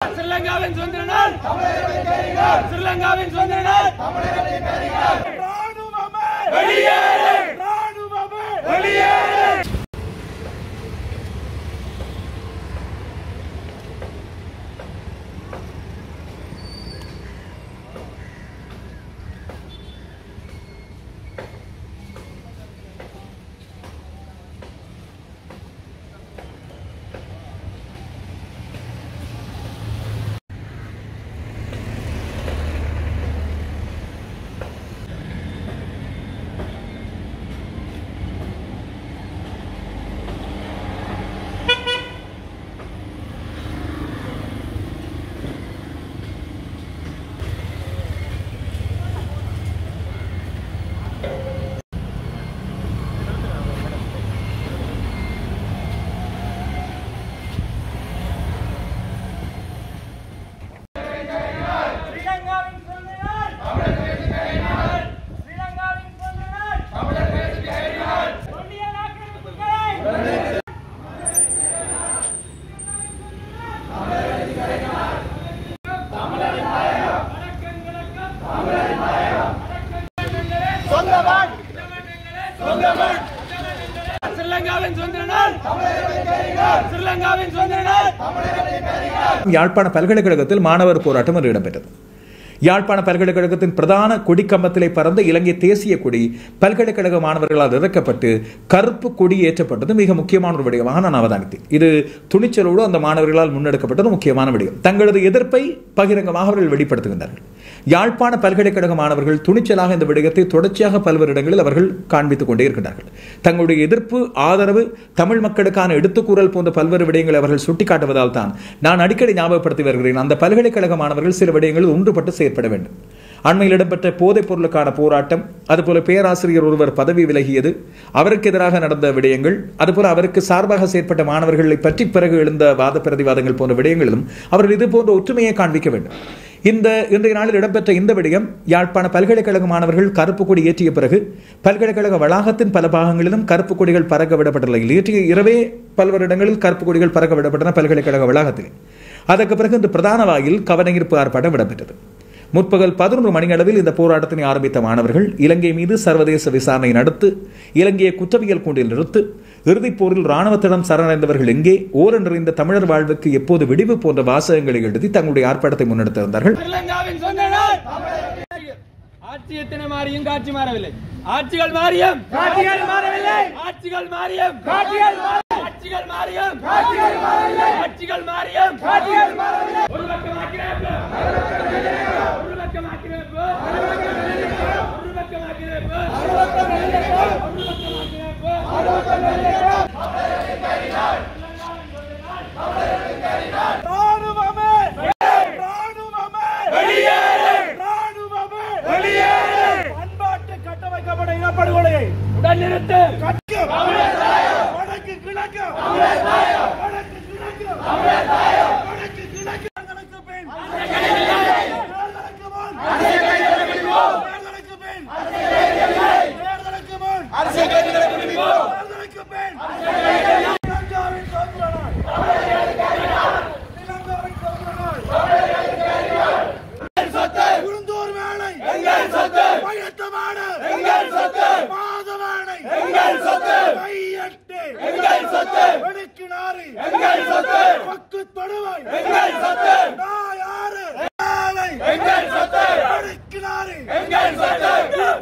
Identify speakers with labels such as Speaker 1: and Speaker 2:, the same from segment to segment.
Speaker 1: ஸ்ரீலங்காவின் சுதந்திர நாள் ஸ்ரீலங்காவின் சுதந்திர நாள் ராணுவமே வெளியேறு ராணுவமே வெளியேறு
Speaker 2: யாழ்ப்பாண பல்கலைக்கழகத்தில் மாணவர் போராட்டம் ஒன்று இடம்பெற்றது. யாழ்ப்பாண பல்கலைக்கழகத்தின் பிரதான கொடிக்கம்பத்திலே பறந்த இலங்கை தேசிய கொடி பல்கலைக்கழக மாணவர்களால் இறக்கப்பட்டு கருப்பு கொடி ஏற்றப்பட்டது மிக முக்கியமான ஒரு விடயமாக நான் அவதானித்தேன். இது துணிச்சலோடு அந்த மாணவர்களால் முன்னெடுக்கப்பட்டது முக்கியமான விடயம். தங்களது எதிர்ப்பை பகிரங்கமாக அவர்கள் வெளிப்படுத்துகின்றார்கள். யாழ்ப்பாண பல்கலைக்கழக மாணவர்கள் துணிச்சலாக இந்த விடயத்தை தொடர்ச்சியாக பல்வேறு இடங்களில் அவர்கள் காண்பித்துக் கொண்டே இருக்கின்றார்கள். தங்களுடைய எதிர்ப்பு, ஆதரவு, தமிழ் மக்களுக்கான எடுத்துக்கூறல் போன்ற பல்வேறு விடயங்களை அவர்கள் சுட்டிக்காட்டுவதால் தான் நான் அடிக்கடி ஞாபகப்படுத்தி வருகிறேன். அந்த பல்கலைக்கழக மாணவர்கள் சில விடயங்களில் ஒன்றுபட்டு செயற்பட வேண்டும். அண்மையில் இடம்பெற்ற போதைப் பொருளுக்கான போராட்டம், அதுபோல பேராசிரியர் ஒருவர் பதவி விலகியது, அவருக்கு எதிராக நடந்த விடயங்கள், அதுபோல அவருக்கு சார்பாக செயற்பட்ட மாணவர்களை பற்றி பிறகு எழுந்த வாத பிரதிவாதங்கள் போன்ற விடயங்களிலும் அவர்கள் இது போன்ற ஒற்றுமையை காண்பிக்க வேண்டும். இன்றைய நாளில் இடம்பெற்ற இந்த விடயம், யாழ்ப்பாண பல்கலைக்கழக மாணவர்கள் கருப்பு கொடி ஏற்றிய பிறகு பல்கலைக்கழக வளாகத்தின் பல பாகங்களிலும் கருப்பு கொடிகள் பறக்க விடப்பட்டுள்ள ஏற்றிய இரவே பல்வேறு இடங்களில் கருப்பு கொடிகள் பறக்க விடப்பட்டன பல்கலைக்கழக வளாகத்தில். அதற்கு பிறகு இந்த பிரதான வாயில் கவனஈர்ப்பு ஆர்ப்பாட்டம் இடம்பெற்றது. முற்பகல் 11 மணி அளவில் இந்த போராட்டத்தினை ஆரம்பித்த மாணவர்கள் இலங்கை மீது சர்வதேச விசாரணை நடத்து, இலங்கையை குற்றவியல் கூண்டில் நிறுத்து, இறுதிப் போரில் இராணுவத்திடம் சரணடைந்தவர்கள் எங்கே, ஓர நிறைந்த தமிழர் வாழ்வுக்கு எப்போது விடிவு போன்ற வாசகங்களை எழுதி தங்களுடைய ஆர்ப்பாட்டத்தை முன்னெடுத்திருந்தார்கள்.
Speaker 1: ஆட்சி எத்தனை மாறியும் காட்சி மாறவில்லை. ஆட்சிகள் மாறியும் காட்சிகள் மாறவில்லை. ஆட்சிகள் மாறியும் காட்சிகள் மாறவில்லை. ஆட்சிகள் மாறியும் காட்சிகள் மாறவில்லை. ஆட்சிகள் மாறியும் காட்சிகள் மாறவில்லை. ஒரு பக்கம் ஆக்கிரமிப்பு, ஒரு பக்கம் ஆக்கிரமிப்பு, ஒரு பக்கம் ஆக்கிரமிப்பு, ஒரு பக்கம் ஆக்கிரமிப்பு, ஒரு பக்கம் ஆக்கிரமிப்பு, ஒரு பக்கம் ஆக்கிரமிப்பு. ராணுவமே ராணுவமே வெளியேறு ராணுவமே வெளியேறு. பண்பாட்டு கட்டமைக்கப்பட்ட இனப்படுகொலையை உடன் நிறுத்து. வடக்கு கிழக்கு வடக்கு கிழக்கு வடக்கு கிழக்கு தேர்தலுக்கு பின் தேர்தலுக்கு முன் தேர்தலுக்கு பின் தேர்தலுக்கு முன் தேர்தலுக்கு பின் இலங்காவின் சுதந்திர நாள் இலங்காவின் சுதந்திர நாள் உளுந்தூர் வேலை எங்கள் சொத்து, பயத்தமாடு எங்கள் சொத்து, மாதவானை எங்கள் சொத்து, கையட்டு எங்கள் சொத்து, வெடுக்கினாரி எங்கள் சொத்து, பக்கு தொடுவாய் எங்கள் சொத்து, நாயாறு வேலை எங்கள் சொத்து, வெடுக்கினாரி எங்கள் சொத்து,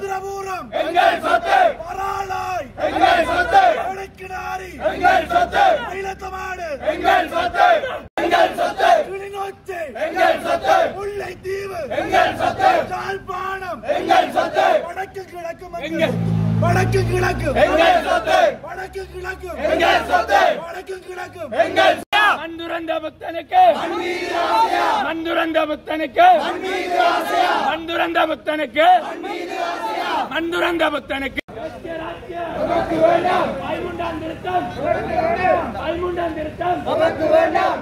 Speaker 1: திருபுரம் எங்கள் சொத்து, பராளாய் எங்கள் சொத்து, வெடுக்கினாரி எங்கள் சொத்து, பயத்தமாடு எங்கள் சொத்து, எங்கள் சொத்து, கிளிநொச்சி எங்கள் சொத்து, முல்லைத்தீவு எங்கள் சொத்து, யாழ்ப்பாணம் எங்கள் சொத்து, வடக்கு கிழக்கு எங்கள் வடக்கு கிழக்கு எங்கள் சொத்து, வடக்கு கிழக்கு எங்கள் சொத்து, வடக்கு கிழக்கு எங்கள் மந்துரந்த புத்தனுக்கு மந்துரந்த புத்தனுக்கு மந்துரந்த புத்தனுக்கு மந்துரந்த புத்தனுக்கு ஐமுண்டாம் திருத்தம் ஐமுண்டாம் திருத்தம் வேண்டாம்.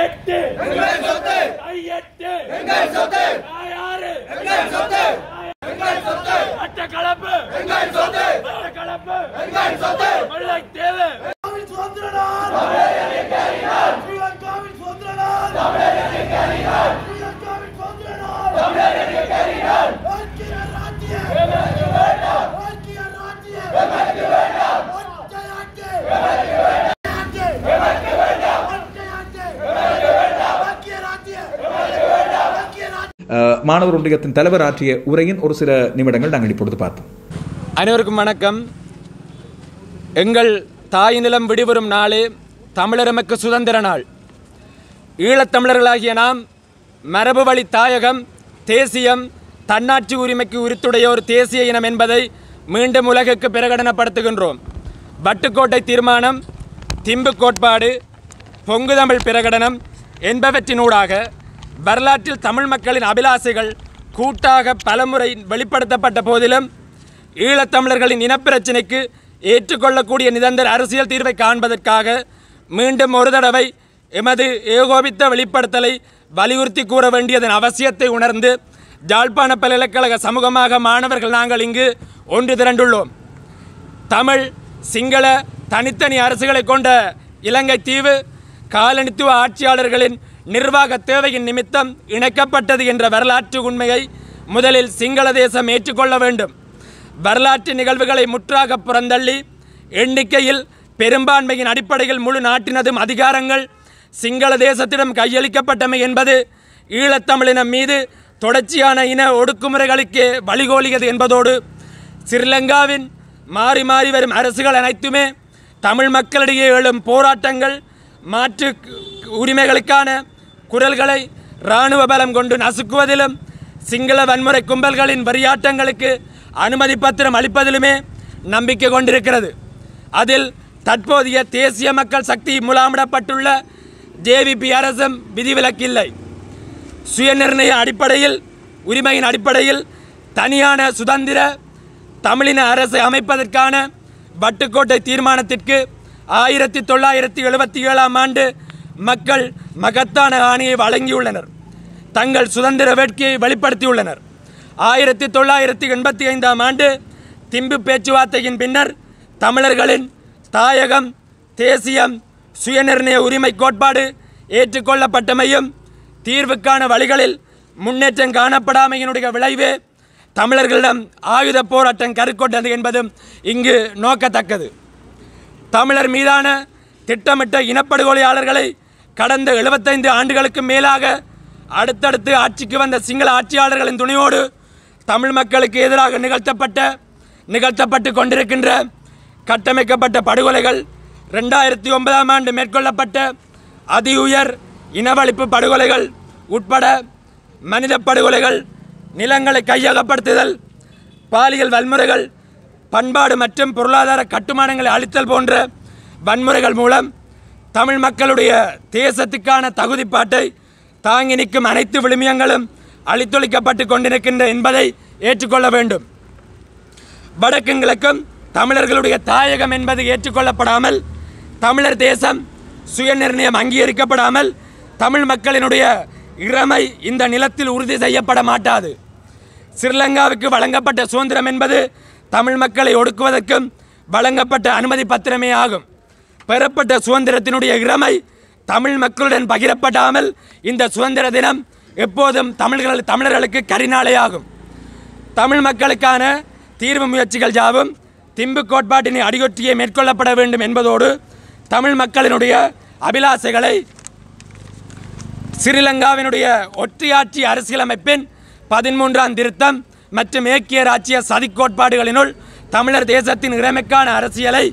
Speaker 1: எட்டு எங்கள் சொத்து, கையெட்டு எங்கள் சொத்து, நாயாறு எங்கள் சொத்து, எங்கள் சொத்து, அட்டக்களப்பு எங்கள் சொத்து, அட்டக்களப்பு எங்கள் சொத்து, முல்லைத்தீவு சுதந்திர நாள், ஸ்ரீலங்காவின் சுதந்திர நாள்.
Speaker 2: மாணவர் ஒன்றியத்தின் தலைவர் ஆற்றிய உரையின் ஒரு சில நிமிடங்கள் நாங்கள் இப்பொழுது பார்ப்போம்.
Speaker 1: அனைவருக்கும் வணக்கம். எங்கள் தாய் நிலம் விடுவரும் நாளே தமிழரமக்கு சுதந்திர நாள். ஈழத்தமிழர்களாகிய நாம் மரபு வழி தாயகம், தேசியம், தன்னாட்சி உரிமைக்கு உரித்துடைய ஒரு தேசிய இனம் என்பதை மீண்டும் உலகுக்கு பிரகடனப்படுத்துகின்றோம். வட்டுக்கோட்டை தீர்மானம், திம்பு கோட்பாடு, பொங்கு தமிழ் பிரகடனம் என்பவற்றினூடாக வரலாற்றில் தமிழ் மக்களின் அபிலாசைகள் கூட்டாக பலமுறை வெளிப்படுத்தப்பட்ட போதிலும் ஈழத்தமிழர்களின் இனப்பிரச்சினைக்கு ஏற்றுக்கொள்ளக்கூடிய நிரந்தர அரசியல் தீர்வை காண்பதற்காக மீண்டும் ஒரு தடவை எமது ஏகோபித்த வெளிப்படுத்தலை வலியுறுத்தி கூற வேண்டியதன் அவசியத்தை உணர்ந்து யாழ்ப்பாண பல்கலைக்கழக சமூகமாக மாணவர்கள் நாங்கள் இங்கு ஒன்று திரண்டுள்ளோம். தமிழ், சிங்கள தனித்தனி அரசுகளை கொண்ட இலங்கை தீவு காலனித்துவ ஆட்சியாளர்களின் நிர்வாக தேவையின் நிமித்தம் இணைக்கப்பட்டது என்ற வரலாற்று உண்மையை முதலில் சிங்கள தேசம் ஏற்றுக்கொள்ள வேண்டும். வரலாற்று நிகழ்வுகளை முற்றாக புறந்தள்ளி எண்ணிக்கையில் பெரும்பான்மையின் அடிப்படையில் முழு நாட்டினதும் அதிகாரங்கள் சிங்கள தேசத்திடம் கையளிக்கப்பட்டமை என்பது ஈழத்தமிழினம் மீது தொடர்ச்சியான இன ஒடுக்குமுறைகளுக்கு வழிகோலியது என்பதோடு ஸ்ரீலங்காவின் மாறி மாறி வரும் அரசுகள் அனைத்துமே தமிழ் மக்களிடையே எழும் போராட்டங்கள், மாற்று உரிமைகளுக்கான குரல்களை இராணுவ பலம் கொண்டு நசுக்குவதிலும் சிங்கள வன்முறை கும்பல்களின் வரியாட்டங்களுக்கு அனுமதி பத்திரம் அளிப்பதிலுமே நம்பிக்கை கொண்டிருக்கிறது. அதில் தற்போதைய தேசிய மக்கள் சக்தி முலாமிடப்பட்டுள்ள ஜேவிபி அரசும் விதிவிலக்கில்லை. சுயநிர்ணய அடிப்படையில், உரிமையின் அடிப்படையில் தனியான சுதந்திர தமிழின அரசை அமைப்பதற்கான வட்டுக்கோட்டை தீர்மானத்திற்கு 1977ஆம் ஆண்டு மக்கள் மகத்தான ஆணையை வழங்கியுள்ளனர். தங்கள் சுதந்திர வேட்கையை வெளிப்படுத்தியுள்ளனர். 1985ஆம் ஆண்டு திம்பு பேச்சுவார்த்தையின் பின்னர் தமிழர்களின் தாயகம், தேசியம், சுயநிர்ணய உரிமை கோட்பாடு ஏற்றுக்கொள்ளப்பட்டமையும் தீர்வுக்கான வழிகளில் முன்னேற்றம் காணப்படாமையினுடைய விளைவே தமிழர்களிடம் ஆயுத போராட்டம் கருக்கொண்டது என்பதும் இங்கு நோக்கத்தக்கது. தமிழர் மீதான திட்டமிட்ட இனப்படுகொலையாளர்களை கடந்த 75 ஆண்டுகளுக்கு மேலாக அடுத்தடுத்து ஆட்சிக்கு வந்த சிங்கள ஆட்சியாளர்களின் துணையோடு தமிழ் மக்களுக்கு எதிராக நிகழ்த்தப்பட்டு கொண்டிருக்கின்ற கட்டமைக்கப்பட்ட படுகொலைகள், 2009ஆம் ஆண்டு மேற்கொள்ளப்பட்ட அதி உயர் இனவழிப்பு படுகொலைகள் உட்பட மனித படுகொலைகள், நிலங்களை கையகப்படுத்துதல், பாலியல் வன்முறைகள், பண்பாடு மற்றும் பொருளாதார கட்டுமானங்களை அழித்தல் போன்ற வன்முறைகள் மூலம் தமிழ் மக்களுடைய தேசத்துக்கான தகுதிப்பாட்டை தாங்கி நிற்கும் அனைத்து விழுமியங்களும் அழித்தொழிக்கப்பட்டு கொண்டிருக்கின்ற என்பதை ஏற்றுக்கொள்ள வேண்டும். வடக்கும் கிழக்கும் தமிழர்களுடைய தாயகம் என்பது ஏற்றுக்கொள்ளப்படாமல், தமிழர் தேசம் சுயநிர்ணயம் அங்கீகரிக்கப்படாமல் தமிழ் மக்களினுடைய இறைமை இந்த நிலத்தில் உறுதி செய்யப்பட மாட்டாது. ஸ்ரீலங்காவுக்கு வழங்கப்பட்ட சுதந்திரம் என்பது தமிழ் மக்களை ஒடுக்குவதற்கும் வழங்கப்பட்ட அனுமதி பத்திரமே ஆகும். பெறப்பட்ட சுதந்திரத்தினுடைய இறைமை தமிழ் மக்களுடன் பகிரப்படாமல் இந்த சுதந்திர தினம் எப்போதும் தமிழர்களுக்கு கரிநாளையாகும். தமிழ் மக்களுக்கான தீர்வு முயற்சிகள் யாவும் திம்பு கோட்பாட்டினை அடியொற்றியே மேற்கொள்ளப்பட வேண்டும் என்பதோடு தமிழ் மக்களினுடைய அபிலாசைகளை ஸ்ரீலங்காவினுடைய ஒற்றையாட்சி அரசியலமைப்பின் 13ஆம் திருத்தம் மற்றும் ஏக்கிய ராச்சிய சதி கோட்பாடுகளினுள் தமிழர் தேசத்தின் இறைமைக்கான அரசியலை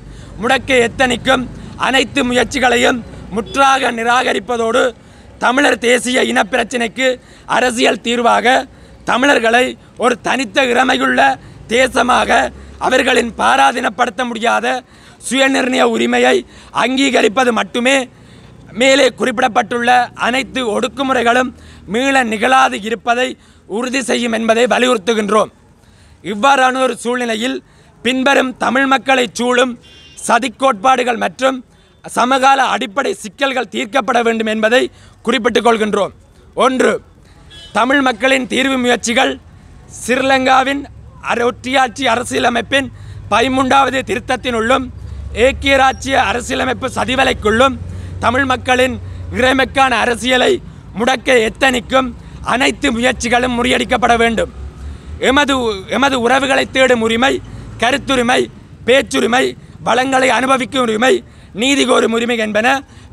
Speaker 1: முடக்க எத்தனிக்கும் அனைத்து முயற்சிகளையும் முற்றாக நிராகரிப்பதோடு தமிழர் தேசிய இனப்பிரச்சினைக்கு அரசியல் தீர்வாக தமிழர்களை ஒரு தனித்த இறைமையுள்ள தேசமாக அவர்களின் பாராதீனப்படுத்த முடியாத சுயநிர்ணய உரிமையை அங்கீகரிப்பது மட்டுமே மேலே குறிப்பிடப்பட்டுள்ள அனைத்து ஒடுக்குமுறைகளும் மீள நிகழாது இருப்பதை உறுதி செய்யும் என்பதை வலியுறுத்துகின்றோம். இவ்வாறான ஒரு சூழ்நிலையில் பின்வரும் தமிழ் மக்களை சூழும் சதிக்கோட்பாடுகள் மற்றும் சமகால அடிப்படை சிக்கல்கள் தீர்க்கப்பட வேண்டும் என்பதை குறிப்பிட்டுக் கொள்கின்றோம். 1. தமிழ் மக்களின் தீர்வு முயற்சிகள் ஸ்ரீலங்காவின் ஒற்றையாட்சி அரசியலமைப்பின் 13வது திருத்தத்தினுள்ளும் ஏக்கிய ராச்சிய அரசியலமைப்பு சதிவலைக்குள்ளும் தமிழ் மக்களின் இறைமைக்கான அரசியலை முடக்க எத்தனிக்கும் அனைத்து முயற்சிகளும் முறியடிக்கப்பட வேண்டும். எமது உறவுகளை தேடும் உரிமை, கருத்துரிமை, பேச்சுரிமை, வளங்களை அனுபவிக்கும் உரிமை, நீதி கோரும் உரிமை என்பன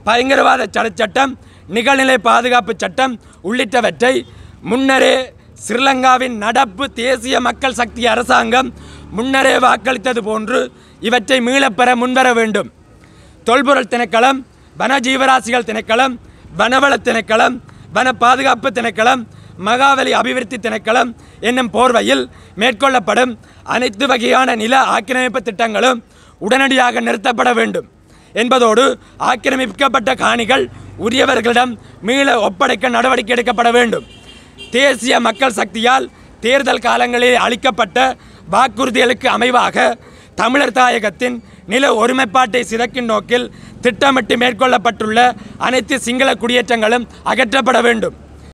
Speaker 1: பயங்கரவாத தடை சட்டம், நிகழ்நிலை பாதுகாப்பு சட்டம் உள்ளிட்டவற்றை முன்னரே ஸ்ரீலங்காவின் நடப்பு தேசிய மக்கள் சக்தி அரசாங்கம் முன்னரே வாக்களித்தது போன்று இவற்றை மீளப்பெற முன்வர வேண்டும். தொல்பொருள் திணைக்களம், வன ஜீவராசிகள் திணைக்களம், வனவள திணைக்களம், வன பாதுகாப்பு திணைக்களம், மகாவலி அபிவிருத்தி திணைக்களம் என்னும் போர்வையில் மேற்கொள்ளப்படும் அனைத்து வகையான நில ஆக்கிரமிப்பு திட்டங்களும் உடனடியாக நிறுத்தப்பட வேண்டும் என்பதோடு ஆக்கிரமிக்கப்பட்ட காணிகள் உரியவர்களிடம் மீள ஒப்படைக்க நடவடிக்கை எடுக்கப்பட வேண்டும். தேசிய மக்கள் சக்தியால் தேர்தல் காலங்களில் அளிக்கப்பட்ட வாக்குறுதிகளுக்கு அமைவாக தமிழர் தாயகத்தின் நில ஒருமைப்பாட்டை சிதைக்கும் நோக்கில் திட்டமிட்டு மேற்கொள்ளப்பட்டுள்ள அனைத்து சிங்கள குடியேற்றங்களும் அகற்றப்பட வேண்டும்.